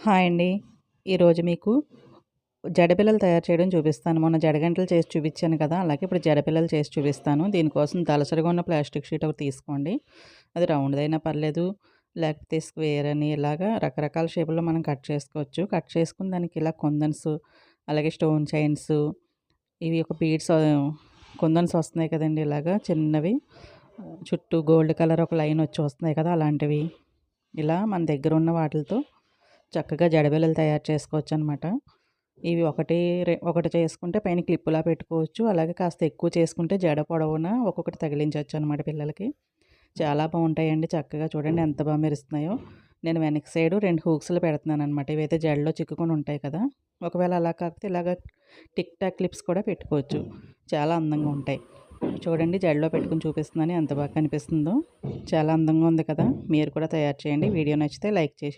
Hi అండి. ఈరోజు మీకు జడపిల్లలు తయారు చేయడం చూపిస్తాను. మొన్న జడగంటలు చేసి చూపించాను కదా! అలాగే ఇప్పుడు జడపిల్లలు చేసి చూపిస్తాను. దీనికోసం దళసరిగా ఉన్న ప్లాస్టిక్ షీట్ ఒకటి తీసుకోండి. అది రౌండ్‌దైనా పర్లేదు, లేకపోతే స్క్వేర్ అని ఇలాగా రకరకాల షేపుల్లో మనం కట్ చేసుకోవచ్చు. కట్ చేసుకొని దానికి ఇలా కుందన్స్, అలాగే స్టోన్ చైన్స్, ఇవి ఒక బీడ్స్ కుందన్స్ వస్తున్నాయి కదండీ! ఇలాగా చిన్నవి చుట్టూ గోల్డ్ కలర్ ఒక లైన్ వచ్చి వస్తున్నాయి కదా! అలాంటివి. ఇలా మన దగ్గర ఉన్న వాటిలతో చక్కగా జడబిళ్ళలు తయారు చేసుకోవచ్చనమాట. ఇవి ఒకటి చేసుకుంటే పైన క్లిప్పులా పెట్టుకోవచ్చు. అలాగే కాస్త ఎక్కువ చేసుకుంటే జడ పొడవునా ఒక్కొక్కటి తగిలించొచ్చనమాట పిల్లలకి. చాలా బావుంటాయండి. చక్కగా చూడండి ఎంత బా మెరుస్తున్నాయో. నేను వెనక సైడు 2 హూక్స్‌లు పెడుతున్నాననమాట. ఇవైతే జడలో చిక్కుకొని ఉంటాయి కదా! ఒకవేళ అలా కాకపోతే ఇలాగ టిక్ టాక్ క్లిప్స్ కూడా పెట్టుకోవచ్చు. చాలా అందంగా ఉంటాయి. చూడండి జడలో పెట్టుకొని చూపిస్తున్నాను ఎంత బాగా కనిపిస్తుందో. చాలా అందంగా ఉంది కదా! మీరు కూడా తయారు చేయండి. వీడియో నచ్చితే లైక్ చేసి